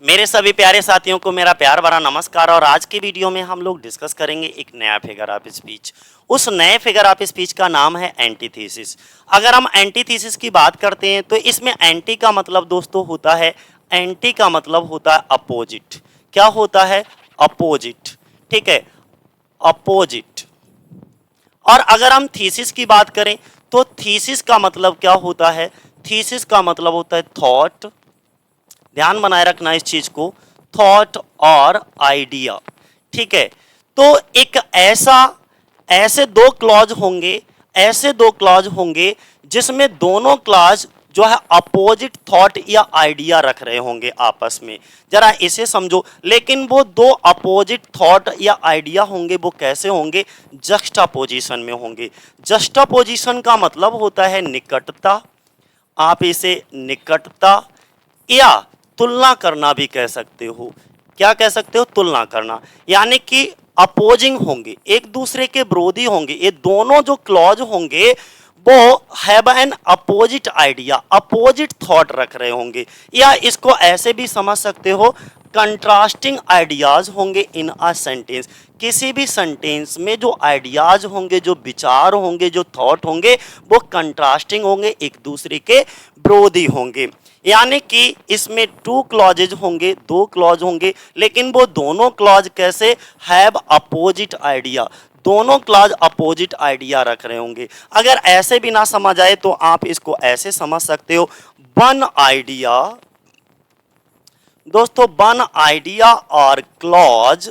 मेरे सभी प्यारे साथियों को मेरा प्यार भरा नमस्कार। और आज की वीडियो में हम लोग डिस्कस करेंगे एक नया फिगर ऑफ स्पीच। उस नए फिगर ऑफ स्पीच का नाम है एंटीथीसिस। अगर हम एंटीथीसिस की बात करते हैं तो इसमें एंटी का मतलब दोस्तों होता है, एंटी का मतलब होता है अपोजिट। क्या होता है? अपोजिट। ठीक है, अपोजिट। और अगर हम थीसिस की बात करें तो थीसिस का मतलब क्या होता है? थीसिस का मतलब होता है थॉट। ध्यान बनाए रखना इस चीज को, थॉट और आइडिया। ठीक है, तो एक ऐसे दो क्लॉज होंगे, ऐसे दो क्लॉज होंगे जिसमें दोनों क्लॉज जो है अपोजिट थॉट या आइडिया रख रहे होंगे आपस में। जरा इसे समझो। लेकिन वो दो अपोजिट थॉट या आइडिया होंगे, वो कैसे होंगे? जस्टापोजिशन में होंगे। जस्टापोजिशन का मतलब होता है निकटता। आप इसे निकटता या तुलना करना भी कह सकते हो। क्या कह सकते हो? तुलना करना। यानी कि अपोजिंग होंगे, एक दूसरे के विरोधी होंगे। ये दोनों जो क्लॉज होंगे वो have an opposite idea, opposite thought रख रहे होंगे। या इसको ऐसे भी समझ सकते हो, कंट्रास्टिंग आइडियाज होंगे इन अ सेंटेंस। किसी भी सेंटेंस में जो आइडियाज होंगे, जो विचार होंगे, जो थॉट होंगे, वो कंट्रास्टिंग होंगे, एक दूसरे के विरोधी होंगे। यानी कि इसमें टू क्लॉजेज होंगे, दो क्लॉज होंगे, लेकिन वो दोनों क्लॉज कैसे? Have opposite idea. दोनों क्लॉज अपोजिट आइडिया रख रहे होंगे। अगर ऐसे भी ना समझ आए तो आप इसको ऐसे समझ सकते हो, वन आइडिया दोस्तों, वन आइडिया और क्लॉज,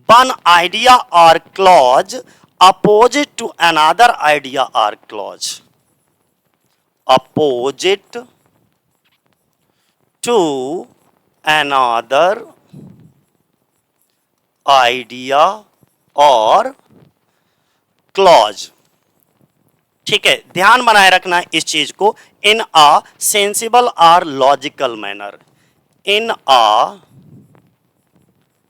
वन आइडिया और clause opposite to another idea और clause, opposite to another idea और क्लॉज। ठीक है, ध्यान बनाए रखना इस चीज को। इन अ सेंसिबल और logical manner, in a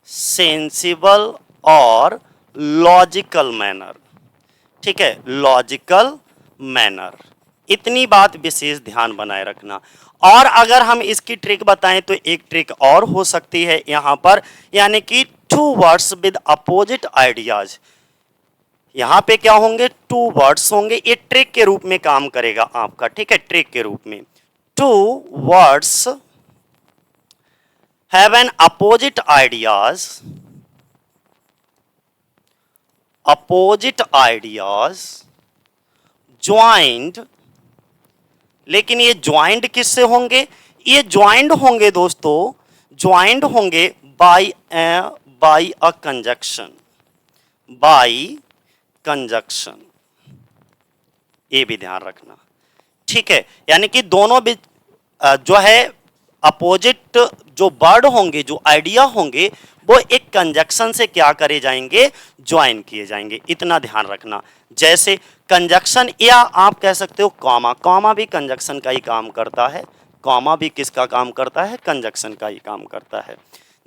sensible और लॉजिकल मैनर। ठीक है, लॉजिकल मैनर। इतनी बात विशेष ध्यान बनाए रखना। और अगर हम इसकी ट्रिक बताएं तो एक ट्रिक और हो सकती है यहां पर, यानी कि two words with opposite ideas. यहां पे क्या होंगे? टू वर्ड्स होंगे। ये ट्रिक के रूप में काम करेगा आपका। ठीक है, ट्रिक के रूप में two words have an opposite ideas, opposite ideas joined. लेकिन ये ज्वाइंड किससे होंगे? ये ज्वाइंड होंगे दोस्तों, ज्वाइंड होंगे बाय अ कंजक्शन, बाय कंजक्शन। ये भी ध्यान रखना। ठीक है, यानी कि दोनों भी जो है अपोजिट जो वर्ड होंगे, जो आइडिया होंगे, वो एक कंजक्शन से क्या करे जाएंगे? ज्वाइन किए जाएंगे। इतना ध्यान रखना। जैसे कंजक्शन, या आप कह सकते हो कॉमा। कॉमा भी कंजक्शन का ही काम करता है। कॉमा भी किसका काम करता है? कंजक्शन का ही काम करता है।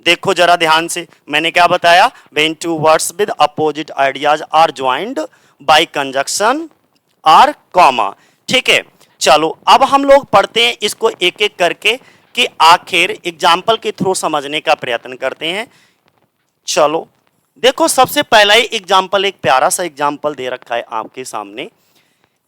देखो जरा ध्यान से, मैंने क्या बताया? When two words with opposite ideas are joined by conjunction or comma. ठीक है, चलो अब हम लोग पढ़ते हैं इसको एक एक करके, कि आखिर एग्जाम्पल के थ्रू समझने का प्रयत्न करते हैं। चलो देखो, सबसे पहला ही एग्जाम्पल, एक प्यारा सा एग्जाम्पल दे रखा है आपके सामने।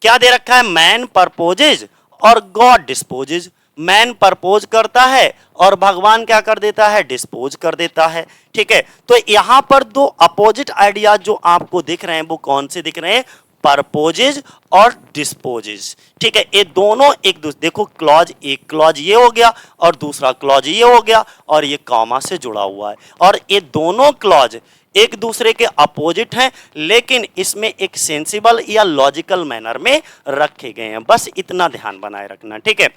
क्या दे रखा है? मैन परपोजेज और गॉड डिस्पोजेज। मैन परपोज करता है और भगवान क्या कर देता है? डिस्पोज कर देता है। ठीक है, तो यहां पर दो अपोजिट आइडियाज जो आपको दिख रहे हैं, वो कौन से दिख रहे हैं? परपोजेज और डिस्पोजेज। ठीक है, ये दोनों एक दूसरे, देखो क्लॉज, एक क्लॉज ये हो गया और दूसरा क्लॉज ये हो गया, और ये कॉमा से जुड़ा हुआ है। और ये दोनों क्लॉज एक दूसरे के अपोजिट हैं, लेकिन इसमें एक सेंसिबल या लॉजिकल मैनर में रखे गए हैं। बस इतना ध्यान बनाए रखना। ठीक है,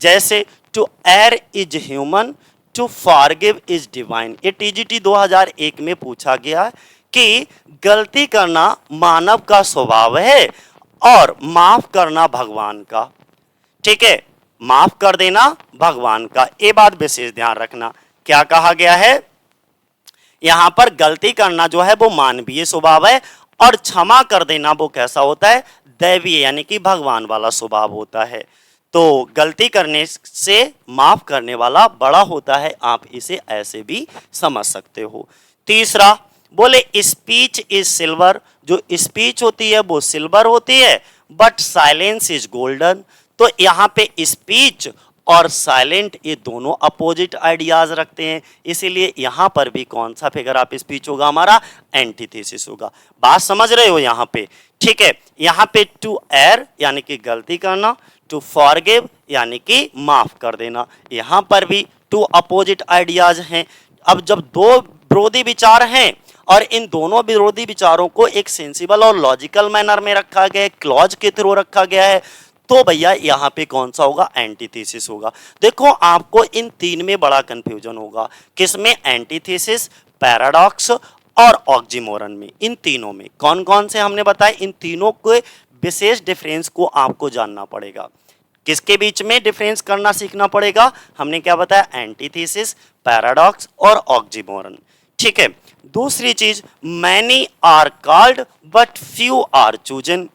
जैसे to err is human, to forgive is divine. ये टीजीटी 2001 में पूछा गया कि गलती करना मानव का स्वभाव है और माफ करना भगवान का। ठीक है, माफ कर देना भगवान का। ये बात विशेष ध्यान रखना। क्या कहा गया है? यहां पर गलती करना जो है वो मानवीय स्वभाव है, और क्षमा कर देना वो कैसा होता है? दैवीय, यानी कि भगवान वाला स्वभाव होता है। तो गलती करने से माफ करने वाला बड़ा होता है, आप इसे ऐसे भी समझ सकते हो। तीसरा बोले स्पीच इज सिल्वर, जो स्पीच होती है वो सिल्वर होती है, बट साइलेंस इज गोल्डन। तो यहाँ पे स्पीच और साइलेंट ये दोनों अपोजिट आइडियाज रखते हैं, इसीलिए यहाँ पर भी कौन सा फिगर आप स्पीच होगा, हमारा एंटीथेसिस होगा। बात समझ रहे हो यहाँ पे? ठीक है, यहाँ पे टू एयर यानी कि गलती करना, टू फॉरगिव यानी कि माफ कर देना, यहाँ पर भी टू अपोजिट आइडियाज हैं। अब जब दो विरोधी विचार हैं और इन दोनों विरोधी विचारों को एक सेंसिबल और लॉजिकल मैनर में रखा गया है, क्लॉज के थ्रू रखा गया है, तो भैया यहाँ पे कौन सा होगा, एंटीथेसिस होगा। देखो आपको इन तीन में बड़ा कंफ्यूजन होगा, किसमें, एंटीथेसिस, पैराडॉक्स और ऑक्सीमोरन में। इन तीनों में कौन कौन से हमने बताए, इन तीनों के विशेष डिफरेंस को आपको जानना पड़ेगा। किसके बीच में डिफरेंस करना सीखना पड़ेगा, हमने क्या बताया, एंटीथेसिस, पैराडॉक्स और ऑक्सीमोरन। ठीक है, दूसरी चीज, many are called but few are chosen,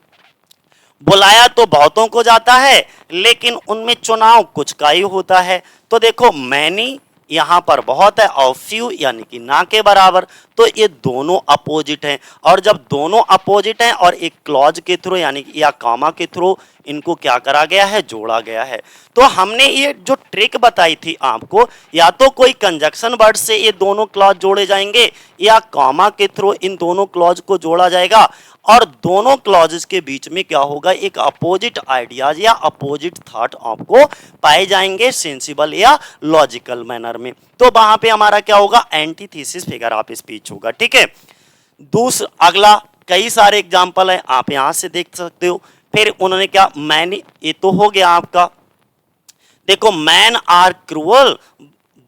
बुलाया तो बहुतों को जाता है लेकिन उनमें चुनाव कुछ का ही होता है। तो देखो मैनी यहाँ पर बहुत है और फ्यू यानी कि ना के बराबर, तो ये दोनों अपोजिट हैं, और जब दोनों अपोजिट हैं और एक क्लॉज के थ्रू यानी कि या कामा के थ्रू इनको क्या करा गया है, जोड़ा गया है। तो हमने ये जो ट्रिक बताई थी आपको, या तो कोई कंजक्शन वर्ड से ये दोनों क्लॉज जोड़े जाएंगे या कामा के थ्रू इन दोनों क्लॉज को जोड़ा जाएगा, और दोनों क्लॉजेस के बीच में क्या होगा, एक अपोजिट आइडियाज या अपोजिट थॉट आपको पाए जाएंगे सेंसिबल या लॉजिकल मैनर में। तो वहां पे हमारा क्या होगा, एंटीथेसिस फिगर ऑफ स्पीच होगा। ठीक है, दूसरा अगला कई सारे एग्जांपल है, आप यहां से देख सकते हो। फिर उन्होंने क्या, मैन, ये तो हो गया आपका, देखो man are cruel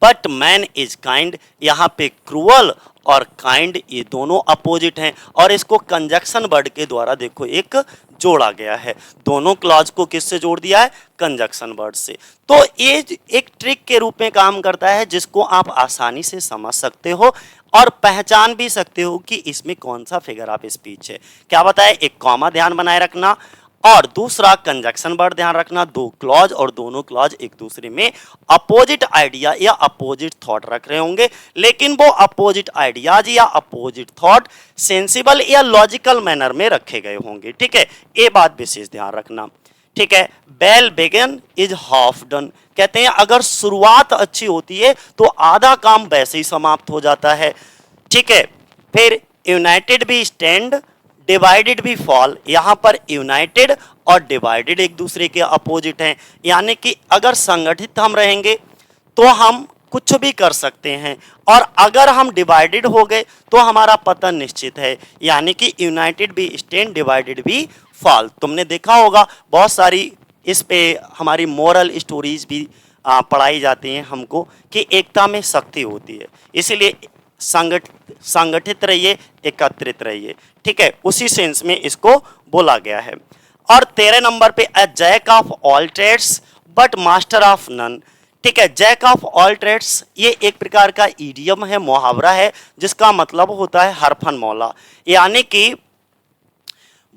but man is kind, यहाँ पे क्रूअल और काइंड ये दोनों अपोजिट हैं, और इसको कंजक्शन वर्ड के द्वारा देखो एक जोड़ा गया है। दोनों क्लॉज को किससे जोड़ दिया है, कंजक्शन वर्ड से। तो ये एक ट्रिक के रूप में काम करता है जिसको आप आसानी से समझ सकते हो और पहचान भी सकते हो कि इसमें कौन सा फिगर ऑफ स्पीच है। क्या बताया, एक कॉमा ध्यान बनाए रखना और दूसरा कंजक्शन वर्ड ध्यान रखना, दो क्लॉज और दोनों क्लॉज एक दूसरे में अपोजिट आइडिया या अपोजिट थॉट रख रहे होंगे, लेकिन वो अपोजिट आइडियाज या अपोजिट थॉट सेंसिबल या लॉजिकल मैनर में रखे गए होंगे। ठीक है, ये बात विशेष ध्यान रखना। ठीक है, well begin is half done, कहते हैं अगर शुरुआत अच्छी होती है तो आधा काम वैसे ही समाप्त हो जाता है। ठीक है, फिर यूनाइटेड भी स्टैंड, डिवाइडेड भी फॉल, यहां पर यूनाइटेड और डिवाइडेड एक दूसरे के अपोजिट हैं, यानी कि अगर संगठित हम रहेंगे तो हम कुछ भी कर सकते हैं, और अगर हम डिवाइडेड हो गए तो हमारा पतन निश्चित है, यानी कि यूनाइटेड भी स्टैंड, डिवाइडेड भी फॉल। तुमने देखा होगा बहुत सारी इस पे हमारी मोरल स्टोरीज भी पढ़ाई जाती हैं हमको कि एकता में शक्ति होती है, इसीलिए संगठित रहिए, एकत्रित रहिए। ठीक है, उसी सेंस में इसको बोला गया है। और 13 नंबर पे a jack of all trades but master of none. ठीक है, जैक ऑफ ऑल ट्रेड्स ये एक प्रकार का इडियम है, मुहावरा है, जिसका मतलब होता है हरफन मौला, यानी कि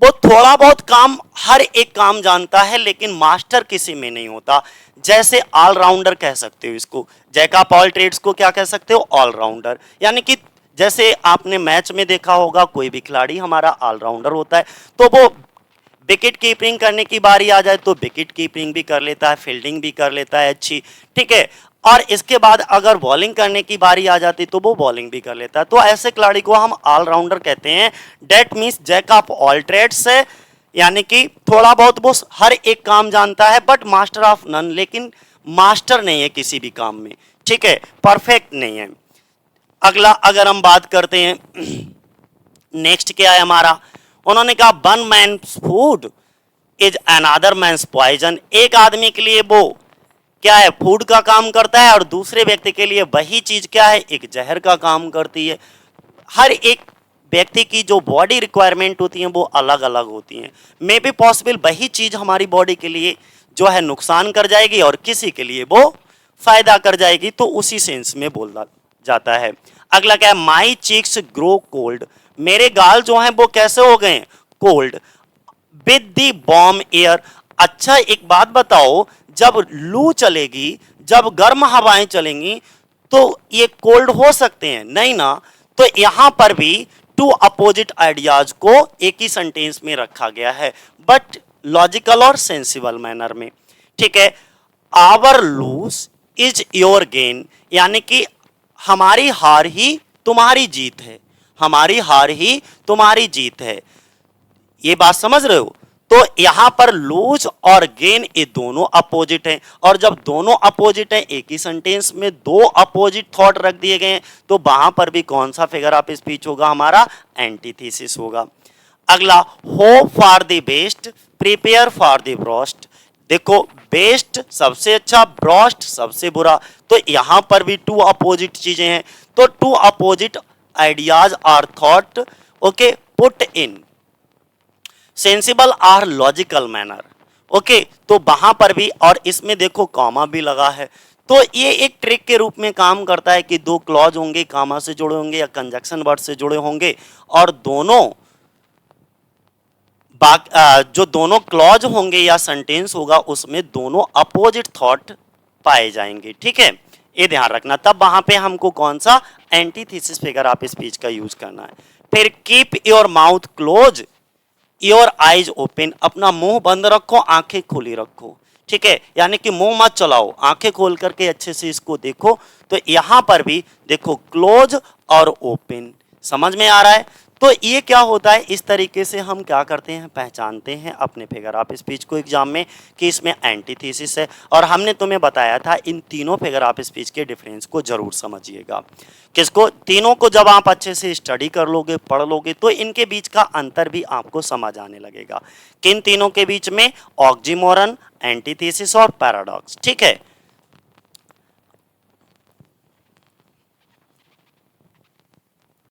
वो थोड़ा बहुत काम, हर एक काम जानता है लेकिन मास्टर किसी में नहीं होता। जैसे ऑलराउंडर कह सकते हो इसको, जैक ऑफ ऑल ट्रेड्स को क्या कह सकते हो, ऑलराउंडर। यानी कि जैसे आपने मैच में देखा होगा कोई भी खिलाड़ी हमारा ऑलराउंडर होता है, तो वो विकेट कीपिंग करने की बारी आ जाए तो विकेट कीपिंग भी कर लेता है, फील्डिंग भी कर लेता है अच्छी। ठीक है, और इसके बाद अगर बॉलिंग करने की बारी आ जाती तो वो बॉलिंग भी कर लेता है। तो ऐसे खिलाड़ी को हम ऑलराउंडर कहते हैं। That means jack of all trades है, यानी कि थोड़ा बहुत वो हर एक काम जानता है, बट मास्टर ऑफ नन, लेकिन मास्टर नहीं है किसी भी काम में। ठीक है, परफेक्ट नहीं है। अगला अगर हम बात करते हैं, नेक्स्ट क्या है हमारा, उन्होंने कहा one man food is another man's poison, एक आदमी के लिए वो क्या है, फूड का काम करता है, और दूसरे व्यक्ति के लिए वही चीज क्या है, एक जहर का काम करती है। हर एक व्यक्ति की जो बॉडी रिक्वायरमेंट होती है वो अलग अलग होती हैं। मे बी पॉसिबल वही चीज हमारी बॉडी के लिए जो है नुकसान कर जाएगी और किसी के लिए वो फायदा कर जाएगी, तो उसी सेंस में बोला जाता है। अगला क्या है, माई चीक्स ग्रो कोल्ड, मेरे गाल जो हैं वो कैसे हो गए, cold, with the warm air, अच्छा एक बात बताओ, जब लू चलेगी, जब गर्म हवाएं चलेंगी, तो ये कोल्ड हो सकते हैं? नहीं ना। तो यहां पर भी टू अपोजिट आइडियाज को एक ही सेंटेंस में रखा गया है, बट लॉजिकल और सेंसिबल मैनर में। ठीक है, our lose is your gain, यानी कि हमारी हार ही तुम्हारी जीत है, हमारी हार ही तुम्हारी जीत है। ये बात समझ रहे हो? तो यहां पर लूज और गेन ये दोनों अपोजिट हैं, और जब दोनों अपोजिट हैं, एक ही सेंटेंस में दो अपोजिट थॉट रख दिए गए हैं, तो वहां पर भी कौन सा फिगर ऑफ स्पीच होगा? हमारा एंटीथेसिस होगा। अगला, hope for the best, prepare for the worst. देखो, बेस्ट सबसे अच्छा, ब्रॉस्ट सबसे बुरा, तो यहां पर भी टू अपोजिट चीजें हैं, तो two opposite ideas are thought, okay, put in sensible or logical manner. Okay, तो वहां पर भी, और इसमें देखो कॉमा भी लगा है, तो ये एक ट्रिक के रूप में काम करता है कि दो क्लॉज होंगे, कॉमा से जुड़े होंगे या कंजक्शन वर्ड से जुड़े होंगे, और दोनों जो दोनों क्लॉज होंगे या सेंटेंस होगा, उसमें दोनों अपोजिट थॉट पाए जाएंगे। ठीक है, ये ध्यान रखना। तब वहां पे हमको कौन सा एंटीथेसिस फिगर ऑफ स्पीच का यूज करना है। फिर keep your mouth close, your eyes open, अपना मुंह बंद रखो, आंखें खुली रखो। ठीक है, यानी कि मुंह मत चलाओ, आंखें खोल करके अच्छे से इसको देखो। तो यहां पर भी देखो क्लोज और ओपन, समझ में आ रहा है? तो ये क्या होता है, इस तरीके से हम क्या करते हैं, पहचानते हैं अपने फिगर ऑफ स्पीच को एग्जाम में कि इसमें एंटीथेसिस है। और हमने तुम्हें बताया था इन तीनों फिगर ऑफ स्पीच के डिफरेंस को जरूर समझिएगा। किसको? तीनों को जब आप अच्छे से स्टडी कर लोगे, पढ़ लोगे, तो इनके बीच का अंतर भी आपको समझ आने लगेगा। किन तीनों के बीच में? ऑक्सीमोरन, एंटीथेसिस और पैराडॉक्स। ठीक है,